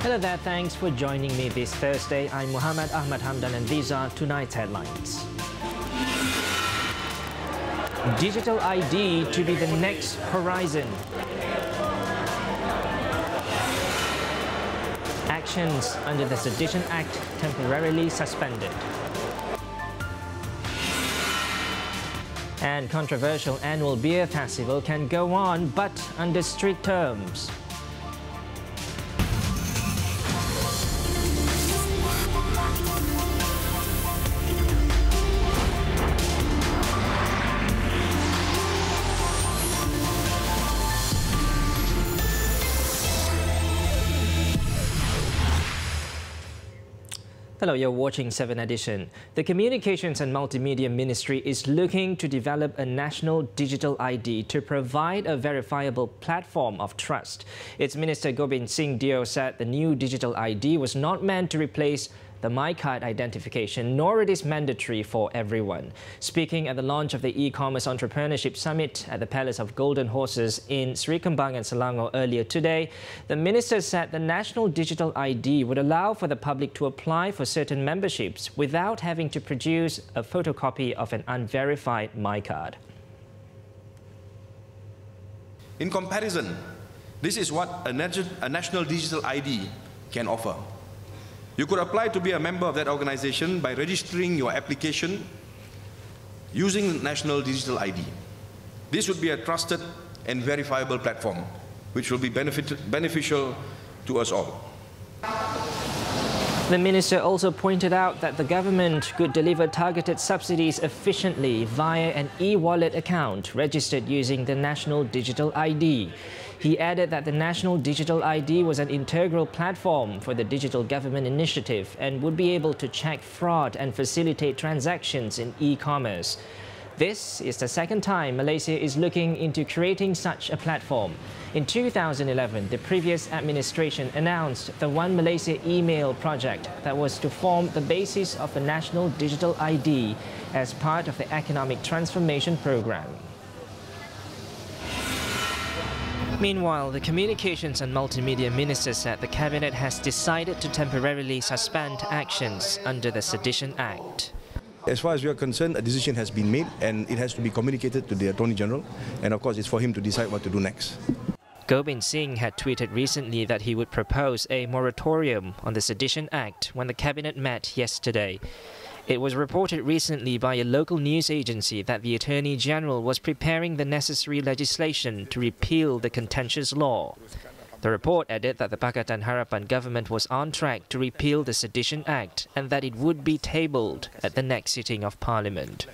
Hello there, thanks for joining me this Thursday. I'm Muhammad Ahmad Hamdan and these are tonight's headlines. Digital ID to be the next horizon. Actions under the Sedition Act temporarily suspended. And controversial annual beer festival can go on, but under strict terms. Hello, you're watching 7 Edition. The Communications and Multimedia Ministry is looking to develop a national digital ID to provide a verifiable platform of trust. Its Minister Gobind Singh Deo said the new digital ID was not meant to replace the MyCard identification, nor it is mandatory for everyone. Speaking at the launch of the E-Commerce Entrepreneurship Summit at the Palace of Golden Horses in Sri Kembang and Selangor earlier today, the minister said the national digital ID would allow for the public to apply for certain memberships without having to produce a photocopy of an unverified MyCard. In comparison, this is what a national digital ID can offer. You could apply to be a member of that organization by registering your application using National Digital ID. This would be a trusted and verifiable platform, which will be beneficial to us all. The minister also pointed out that the government could deliver targeted subsidies efficiently via an e-wallet account registered using the National Digital ID. He added that the National Digital ID was an integral platform for the Digital Government Initiative and would be able to check fraud and facilitate transactions in e-commerce. This is the second time Malaysia is looking into creating such a platform. In 2011, the previous administration announced the One Malaysia email project that was to form the basis of a national digital ID as part of the economic transformation program. Meanwhile, the Communications and Multimedia Minister said the Cabinet has decided to temporarily suspend actions under the Sedition Act. As far as we are concerned, a decision has been made and it has to be communicated to the Attorney General, and of course it's for him to decide what to do next. Gobind Singh had tweeted recently that he would propose a moratorium on the Sedition Act when the Cabinet met yesterday. It was reported recently by a local news agency that the Attorney General was preparing the necessary legislation to repeal the contentious law. The report added that the Pakatan Harapan government was on track to repeal the Sedition Act and that it would be tabled at the next sitting of Parliament.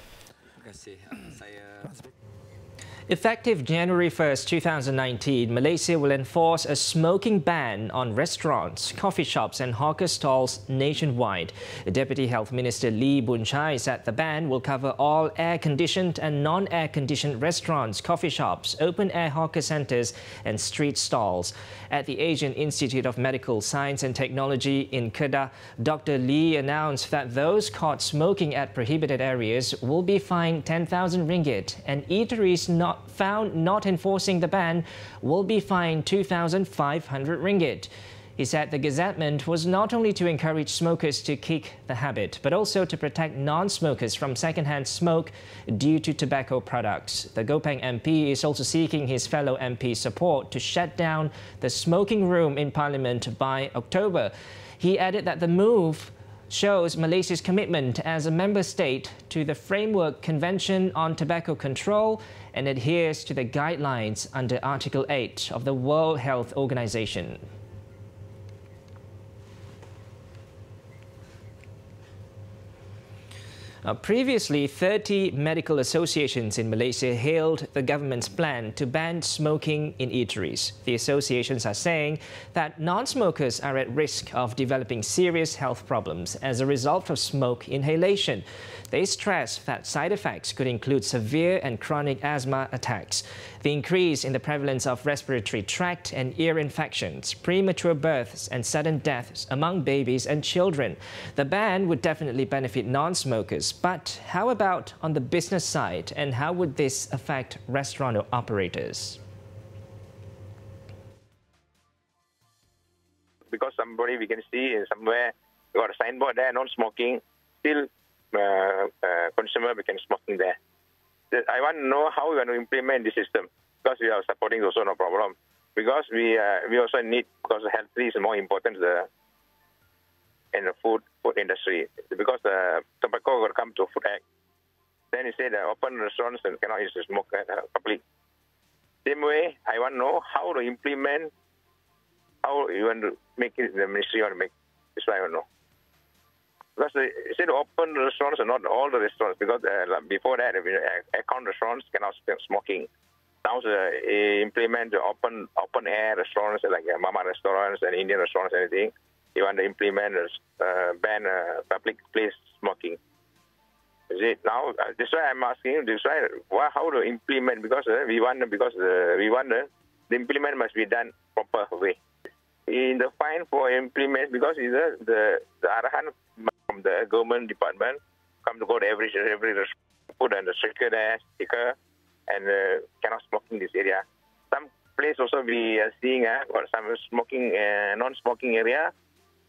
Effective January 1st, 2019, Malaysia will enforce a smoking ban on restaurants, coffee shops and hawker stalls nationwide. Deputy Health Minister Lee Boon Chye said the ban will cover all air-conditioned and non-air-conditioned restaurants, coffee shops, open-air hawker centres and street stalls. At the Asian Institute of Medical Science and Technology in Kedah, Dr. Lee announced that those caught smoking at prohibited areas will be fined 10,000 ringgit and eateries found not enforcing the ban will be fined 2,500 ringgit. He said the gazettement was not only to encourage smokers to kick the habit, but also to protect non-smokers from second-hand smoke due to tobacco products. The Gopeng MP is also seeking his fellow MP's support to shut down the smoking room in Parliament by October. He added that the move shows Malaysia's commitment as a member state to the Framework Convention on Tobacco Control and adheres to the guidelines under Article 8 of the World Health Organization. Previously, 30 medical associations in Malaysia hailed the government's plan to ban smoking in eateries. The associations are saying that non-smokers are at risk of developing serious health problems as a result of smoke inhalation. They stress that side effects could include severe and chronic asthma attacks, the increase in the prevalence of respiratory tract and ear infections, premature births and sudden deaths among babies and children. The ban would definitely benefit non-smokers, but how about on the business side, and how would this affect restaurant operators? because somebody we can see somewhere got a signboard there, non-smoking, still consumer we can smoking there. I want to know how we want to implement this system, because we are supporting also no problem. Because we also need, because health is more important in the food industry. Because the tobacco will come to Food Act. Then he said open restaurants and cannot use smoke public. Same way, I want to know how to implement, how you want to make it, the ministry want to make. That's what I want to know. Because they said open restaurants and not all the restaurants, because before that, account restaurants cannot smoking. Now implement the open air restaurants like mama restaurants and Indian restaurants and anything. You want to implement ban public place smoking. Is it now? That's why I'm asking. This why how to implement, because the implement must be done proper way. In the fine for implement, because the arahan from the government department come to go to every restaurant, put on the sticker there, and cannot smoking this area. Some place also we are seeing got some smoking non-smoking area.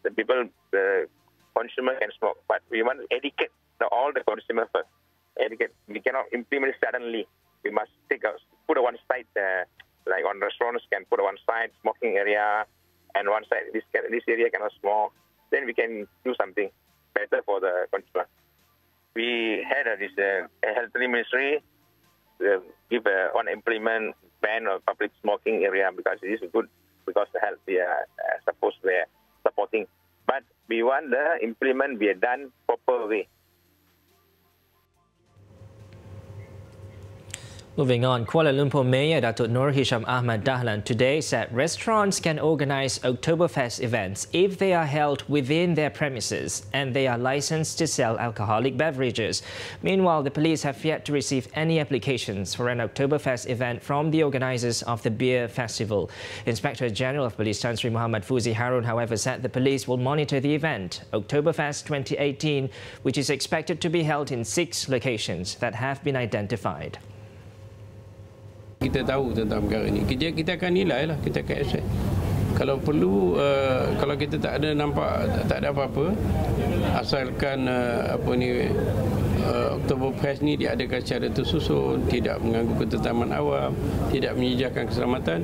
The people, the consumer can smoke, but we want to educate all the consumers first. Educate. We cannot implement it suddenly. We must put one side, like on restaurants can put one side smoking area, and one side this area cannot smoke. Then we can do something better for the consumer. We had this health ministry give one implement ban on public smoking area, because it is good, because the health we are supposed to be supporting. But we want the implement be done proper way. Moving on, Kuala Lumpur Mayor Datuk Nur Hisham Ahmad Dahlan today said restaurants can organise Oktoberfest events if they are held within their premises and they are licensed to sell alcoholic beverages. Meanwhile, the police have yet to receive any applications for an Oktoberfest event from the organisers of the beer festival. Inspector General of Police Tan Sri Muhammad Fuzi Harun, however, said the police will monitor the event, Oktoberfest 2018, which is expected to be held in 6 locations that have been identified. Kita tahu tentang perkara ini. Kita akan nilai lah, kita akan assess. Kalau perlu, kalau kita tak ada nampak, tak ada apa-apa, asalkan Oktoberfest ni diadakan secara tersusun, tidak mengganggu ketentaman awam, tidak menjejaskan keselamatan,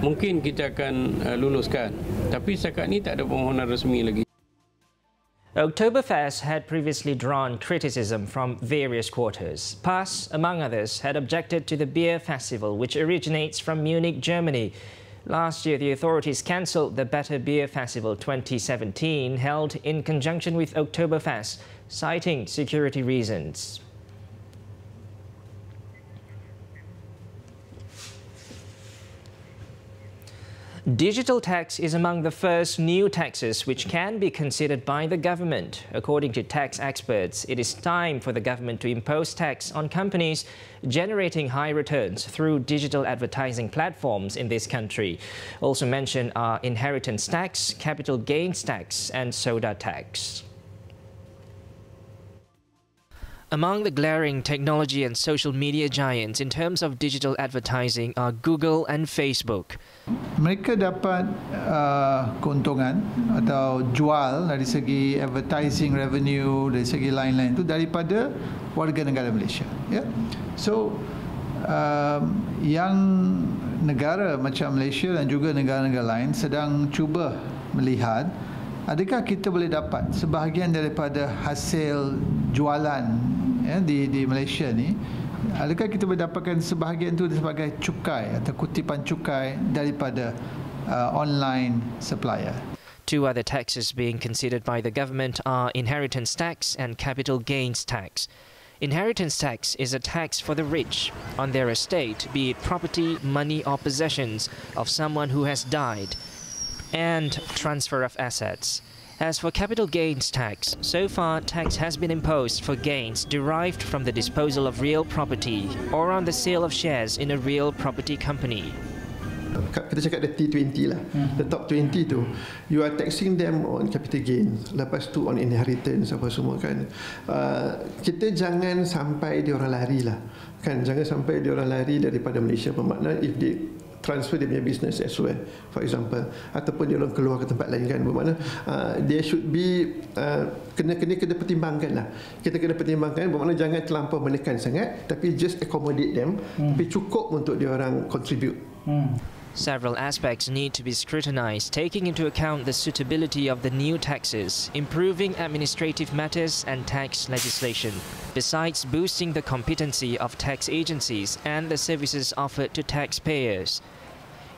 mungkin kita akan luluskan. Tapi setakat ni tak ada permohonan resmi lagi. Oktoberfest had previously drawn criticism from various quarters. PAS, among others, had objected to the beer festival, which originates from Munich, Germany. Last year, the authorities cancelled the Better Beer Festival 2017, held in conjunction with Oktoberfest, citing security reasons. Digital tax is among the first new taxes which can be considered by the government. According to tax experts, it is time for the government to impose tax on companies generating high returns through digital advertising platforms in this country. Also mentioned are inheritance tax, capital gains tax and soda tax. Among the glaring technology and social media giants in terms of digital advertising are Google and Facebook. Mereka dapat keuntungan atau jual dari segi advertising revenue, dari segi lain-lain itu daripada warga negara Malaysia. Ya? So, yang negara macam Malaysia dan juga negara-negara lain sedang cuba melihat adakah kita boleh dapat sebahagian daripada hasil jualan di Malaysia ni, adakah kita boleh dapatkan sebahagian itu sebagai cukai atau kutipan cukai daripada online supplier. 2 other taxes being considered by the government are inheritance tax and capital gains tax. Inheritance tax is a tax for the rich on their estate, be it property, money or possessions of someone who has died, and transfer of assets. As for capital gains tax, so far tax has been imposed for gains derived from the disposal of real property or on the sale of shares in a real property company. Kita cakap the T20 lah, the top 20 tu, you are taxing them on capital gains, lepas tu on inheritance apa semua kan. Kita jangan sampai dia orang lari lah kan, jangan sampai dia orang lari daripada Malaysia. Bermakna if they transfer dia punya business elsewhere, for example, ataupun dia orang keluar ke tempat lain kan, bermakna there should be kena pertimbangkan lah. Kita kena pertimbangkan, bermakna jangan terlampau menekan sangat, tapi just accommodate them, tapi cukup untuk dia orang contribute. Several aspects need to be scrutinized, taking into account the suitability of the new taxes, improving administrative matters and tax legislation, besides boosting the competency of tax agencies and the services offered to taxpayers.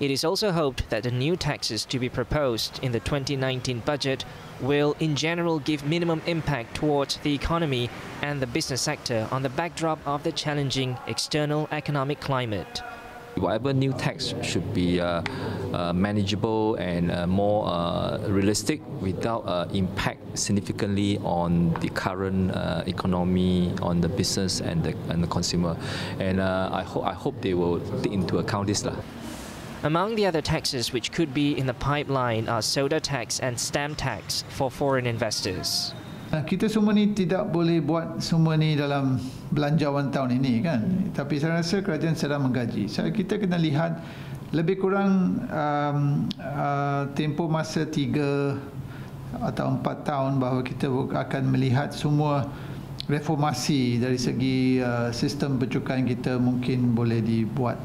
It is also hoped that the new taxes to be proposed in the 2019 budget will in general give minimum impact towards the economy and the business sector on the backdrop of the challenging external economic climate. Whatever new tax should be manageable and more realistic without impact significantly on the current economy, on the business and the consumer. And I hope they will take into account this. Among the other taxes which could be in the pipeline are soda tax and stamp tax for foreign investors. Kita semua ni tidak boleh buat semua ni dalam belanjawan tahun ini kan, tapi saya rasa kerajaan sedang menggaji. Kita kena lihat lebih kurang tempoh masa 3 atau 4 tahun bahawa kita akan melihat semua reformasi dari segi sistem bercukai kita mungkin boleh dibuat.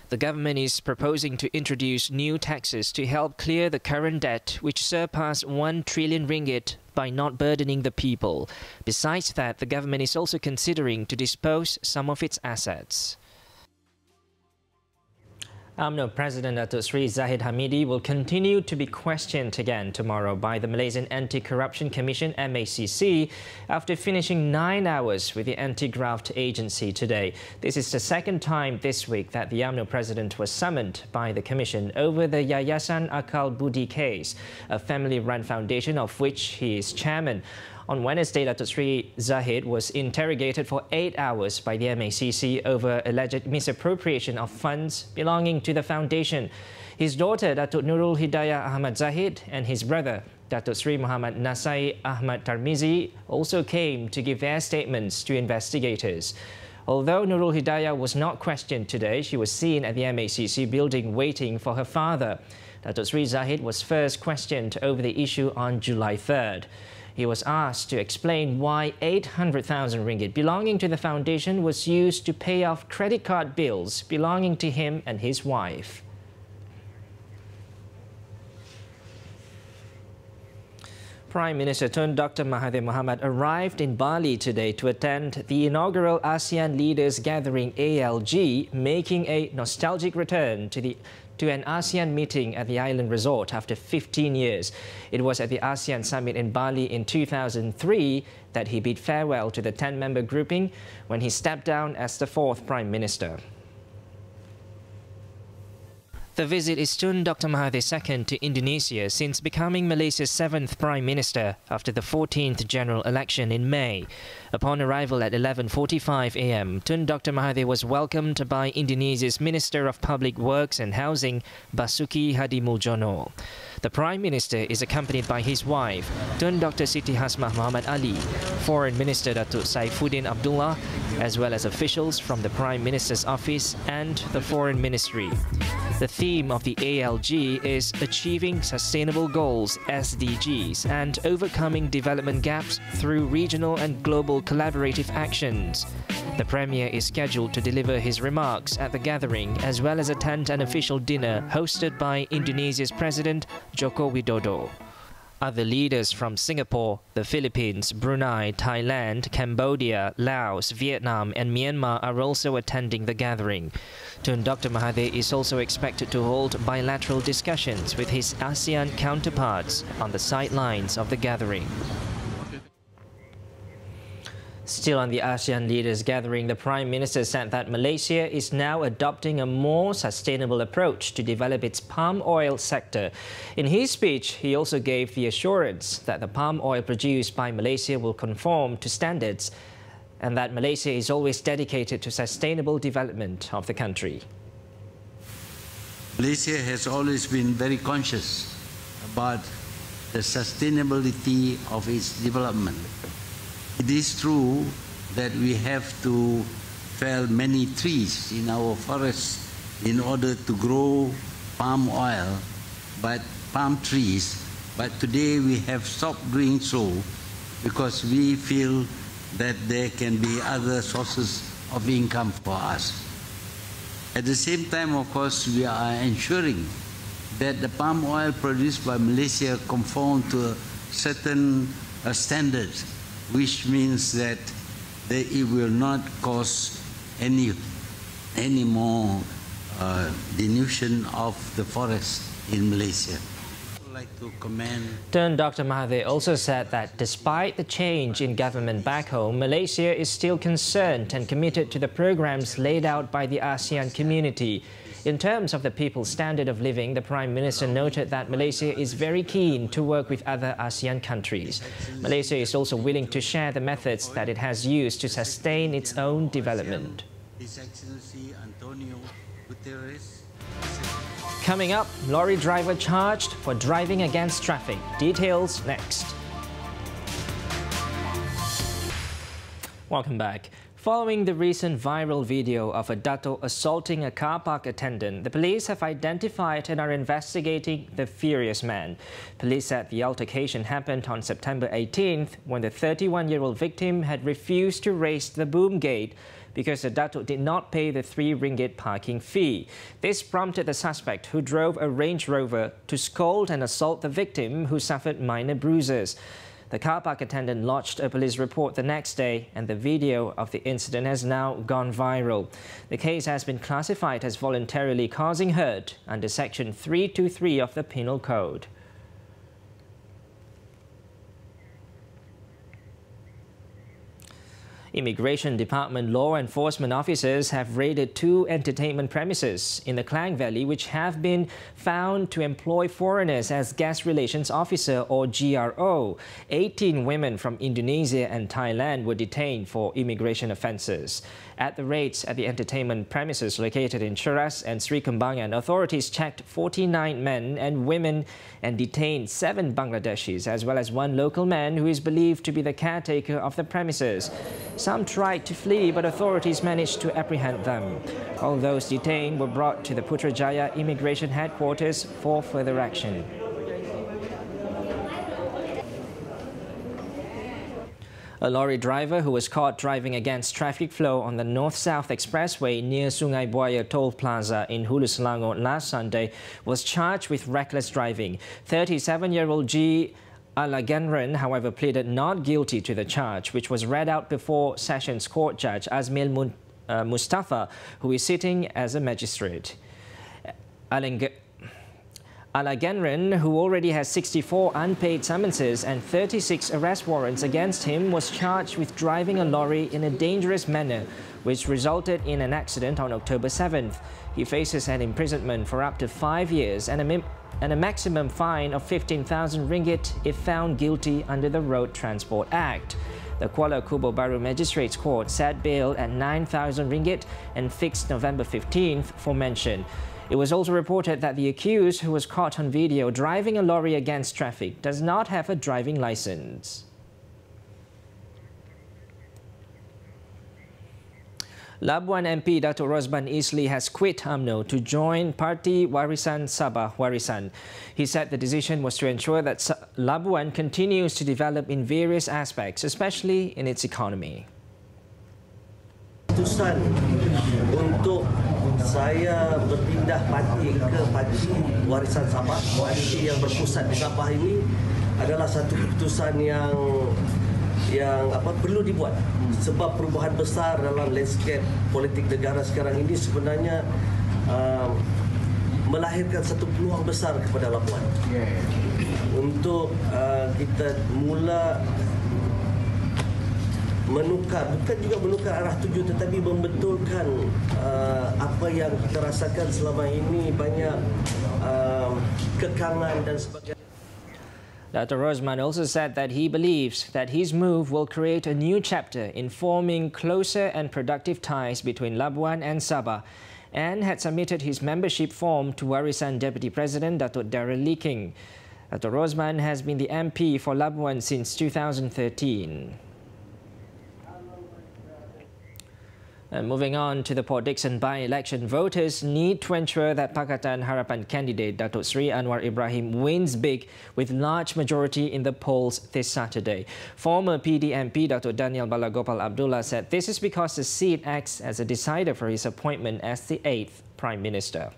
The government is proposing to introduce new taxes to help clear the current debt, which surpassed 1 trillion ringgit, by not burdening the people. Besides that, the government is also considering to dispose some of its assets. UMNO President Datuk Seri Zahid Hamidi will continue to be questioned again tomorrow by the Malaysian Anti-Corruption Commission MACC after finishing 9 hours with the anti-graft agency today. This is the second time this week that the UMNO President was summoned by the Commission over the Yayasan Akal Budi case, a family-run foundation of which he is chairman. On Wednesday, Datuk Seri Zahid was interrogated for 8 hours by the MACC over alleged misappropriation of funds belonging to the foundation. His daughter, Datuk Nurul Hidayah Ahmad Zahid, and his brother, Datuk Seri Muhammad Nasai Ahmad Tarmizi, also came to give their statements to investigators. Although Nurul Hidayah was not questioned today, she was seen at the MACC building waiting for her father. Datuk Seri Zahid was first questioned over the issue on July 3rd. He was asked to explain why 800,000 ringgit belonging to the foundation was used to pay off credit card bills belonging to him and his wife. Prime Minister Tun Dr. Mahathir Mohamad arrived in Bali today to attend the inaugural ASEAN Leaders Gathering ALG, making a nostalgic return to an ASEAN meeting at the island resort after 15 years. It was at the ASEAN Summit in Bali in 2003 that he bid farewell to the 10-member grouping when he stepped down as the 4th Prime Minister. The visit is Tun Dr. Mahathir's second to Indonesia since becoming Malaysia's 7th Prime Minister after the 14th general election in May. Upon arrival at 11:45 a.m., Tun Dr. Mahathir was welcomed by Indonesia's Minister of Public Works and Housing, Basuki Hadimuljono. The Prime Minister is accompanied by his wife, Tun Dr. Siti Hasmah Muhammad Ali, Foreign Minister Datuk Saifuddin Abdullah, as well as officials from the Prime Minister's office and the Foreign Ministry. The theme of the ALG is Achieving Sustainable Goals, SDGs, and Overcoming Development Gaps through Regional and Global Collaborative Actions. The Premier is scheduled to deliver his remarks at the gathering as well as attend an official dinner hosted by Indonesia's President Joko Widodo. Other leaders from Singapore, the Philippines, Brunei, Thailand, Cambodia, Laos, Vietnam and Myanmar are also attending the gathering. Tun Dr. Mahathir is also expected to hold bilateral discussions with his ASEAN counterparts on the sidelines of the gathering. Still on the ASEAN Leaders Gathering, the Prime Minister said that Malaysia is now adopting a more sustainable approach to develop its palm oil sector. In his speech, he also gave the assurance that the palm oil produced by Malaysia will conform to standards and that Malaysia is always dedicated to sustainable development of the country. Malaysia has always been very conscious about the sustainability of its development. It is true that we have to fell many trees in our forests in order to grow palm oil, but palm trees. But today we have stopped doing so because we feel that there can be other sources of income for us. At the same time, of course, we are ensuring that the palm oil produced by Malaysia conform to a certain standard, which means that it will not cause any more diminution of the forest in Malaysia. Like to commend. Dr. Mahathir also said that despite the change in government back home, Malaysia is still concerned and committed to the programs laid out by the ASEAN community. In terms of the people's standard of living, the Prime Minister noted that Malaysia is very keen to work with other ASEAN countries. Malaysia is also willing to share the methods that it has used to sustain its own development. His Excellency Antonio Guterres. Coming up, lorry driver charged for driving against traffic. Details next. Welcome back. Following the recent viral video of a dato assaulting a car park attendant, the police have identified and are investigating the furious man. Police said the altercation happened on September 18th when the 31-year-old victim had refused to raise the boom gate because the dato did not pay the 3 ringgit parking fee. This prompted the suspect, who drove a Range Rover, to scold and assault the victim, who suffered minor bruises. The car park attendant lodged a police report the next day, and the video of the incident has now gone viral. The case has been classified as voluntarily causing hurt under Section 323 of the Penal Code. Immigration Department law enforcement officers have raided 2 entertainment premises in the Klang Valley which have been found to employ foreigners as guest relations officer or GRO. 18 women from Indonesia and Thailand were detained for immigration offences. At the raids at the entertainment premises located in Cheras and Sri Kembangan, authorities checked 49 men and women and detained 7 Bangladeshis as well as 1 local man who is believed to be the caretaker of the premises. Some tried to flee, but authorities managed to apprehend them. All those detained were brought to the Putrajaya Immigration Headquarters for further action. A lorry driver who was caught driving against traffic flow on the North-South Expressway near Sungai Buaya Toll Plaza in Hulu Selangor last Sunday was charged with reckless driving. 37-year-old G. Alagenren, however, pleaded not guilty to the charge, which was read out before Sessions Court Judge Azmil Mustafa, who is sitting as a magistrate. Alagenren, who already has 64 unpaid summonses and 36 arrest warrants against him, was charged with driving a lorry in a dangerous manner, which resulted in an accident on October 7th. He faces an imprisonment for up to 5 years and a maximum fine of 15,000 ringgit if found guilty under the Road Transport Act. The Kuala Kubo Baru Magistrates Court set bail at 9,000 ringgit and fixed November 15th for mention. It was also reported that the accused, who was caught on video driving a lorry against traffic, does not have a driving license. Labuan MP Dato' Rosman Isli has quit UMNO to join Parti Warisan Sabah Warisan. He said the decision was to ensure that Labuan continues to develop in various aspects, especially in its economy. Keputusan untuk saya berpindah parti ke Parti Warisan Sabah, parti yang berpusat di Sabah ini adalah satu keputusan yang perlu dibuat sebab perubahan besar dalam landscape politik negara sekarang ini sebenarnya melahirkan satu peluang besar kepada Labuan untuk kita mula menukar, bukan juga menukar arah tuju tetapi membetulkan apa yang kita rasakan selama ini, banyak kekangan dan sebagainya. Dr. Rosman also said that he believes that his move will create a new chapter in forming closer and productive ties between Labuan and Sabah, and had submitted his membership form to Warisan Deputy President Dato' Darryl Leaking. Dr. Rosman has been the MP for Labuan since 2013. And moving on to the Port Dickson by-election, voters need to ensure that Pakatan Harapan candidate Datuk Seri Anwar Ibrahim wins big with large majority in the polls this Saturday. Former PD MP Dr. Daniel Balagopal Abdullah said this is because the seat acts as a decider for his appointment as the 8th Prime Minister.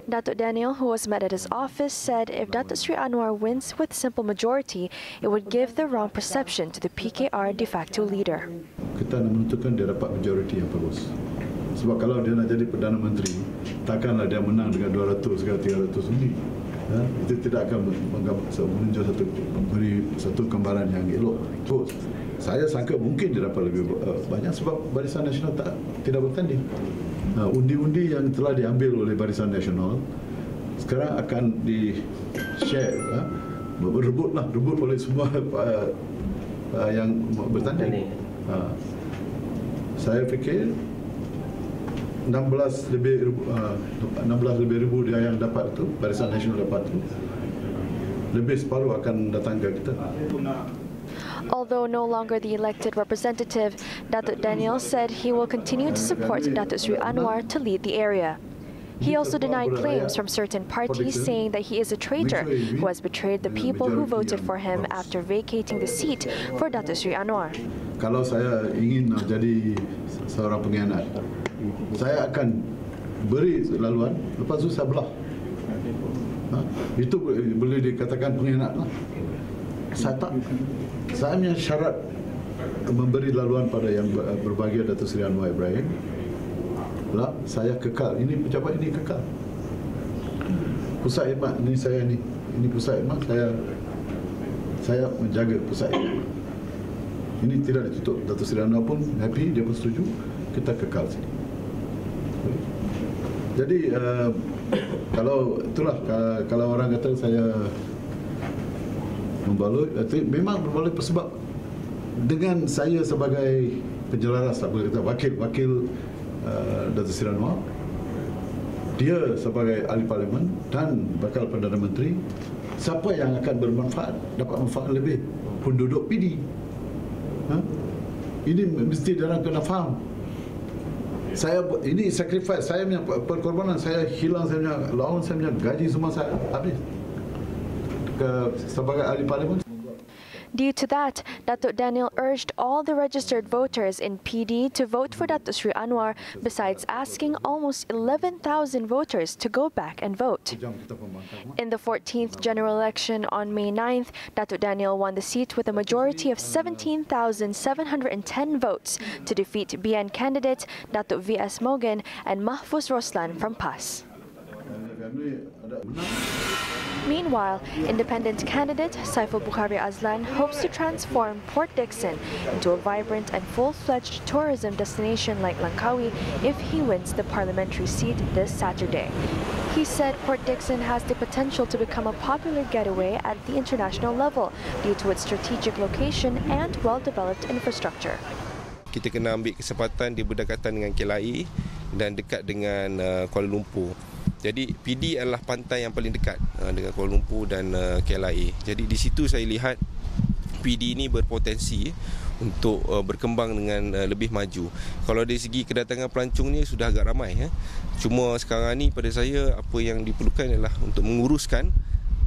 Datuk Daniel, who was met at his office, said if Datuk Seri Anwar wins with simple majority, it would give the wrong perception to the PKR de facto leader. Kita nak menentukan dia dapat majoriti yang bagus. Sebab kalau dia nak jadi Perdana Menteri, takkanlah dia menang dengan 200 ke 300 undi. Ya, itu tidak akan menunjuk memberi satu gambaran yang elok. So, saya sangka mungkin dia dapat lebih banyak sebab Barisan Nasional tidak bertanding. Undi-undi yang telah diambil oleh Barisan Nasional sekarang akan di-share, rebut oleh semua yang bertanding. Saya fikir 16 lebih ribu dia yang dapat itu, Barisan Nasional dapat itu, lebih separuh akan datang ke kita. Although no longer the elected representative, Datuk Daniel said he will continue to support Datuk Seri Anwar to lead the area. He also denied claims from certain parties saying that he is a traitor who has betrayed the people who voted for him after vacating the seat for Datuk Seri Anwar. Kalau saya ingin jadi seorang pengkhianat, saya akan beri laluan, lepas itu saya belah. Itu boleh dikatakan pengkhianat lah. Saya punya syarat memberi laluan pada yang berbahagia Datuk Seri Anwar Ibrahim lah, saya kekal. Ini pejabat ini kekal. Pusat khidmat ini saya ni. Ini pusat khidmat saya menjaga pusat khidmat. Ini tidak ditutup. Datuk Seri Anwar pun happy, dia pun setuju. Kita kekal sini. Jadi kalau itulah kalau orang kata saya membaloi, memang berbaloi sebab dengan saya sebagai penjelaras, tak boleh kata wakil Datuk Seri Anwar, dia sebagai ahli parlimen dan bakal Perdana Menteri, siapa yang akan bermanfaat, dapat manfaat lebih? Penduduk PD. Ini mesti diorang kena faham. Saya ini sacrifice, saya punya perkorbanan, saya hilang saya punya allowance, saya punya gaji semua saya habis sebagai ahli parlimen. Due to that, Datuk Daniel urged all the registered voters in PD to vote for Datuk Seri Anwar, besides asking almost 11,000 voters to go back and vote. In the 14th general election on May 9th, Datuk Daniel won the seat with a majority of 17,710 votes to defeat BN candidate Datuk V.S. Mogan and Mahfuz Roslan from PAS. Meanwhile, independent candidate Saiful Bukhari Azlan hopes to transform Port Dickson into a vibrant and full-fledged tourism destination like Langkawi if he wins the parliamentary seat this Saturday. He said Port Dickson has the potential to become a popular getaway at the international level due to its strategic location and well-developed infrastructure. Kita kena ambil kesempatan di berdekatan dengan KLIA dan dekat dengan Kuala Lumpur. Jadi PD adalah pantai yang paling dekat dengan Kuala Lumpur dan KLIA. Jadi di situ saya lihat PD ini berpotensi untuk berkembang dengan lebih maju. Kalau dari segi kedatangan pelancongnya sudah agak ramai. Cuma sekarang ni pada saya apa yang diperlukan adalah untuk menguruskan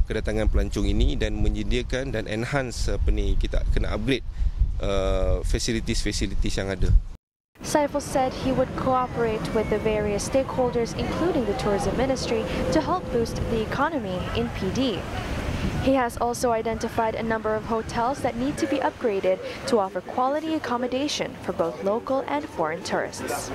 kedatangan pelancong ini dan menyediakan dan enhance kita kena upgrade facilities yang ada. Saiful said he would cooperate with the various stakeholders, including the Tourism Ministry, to help boost the economy in PD. He has also identified a number of hotels that need to be upgraded to offer quality accommodation for both local and foreign tourists.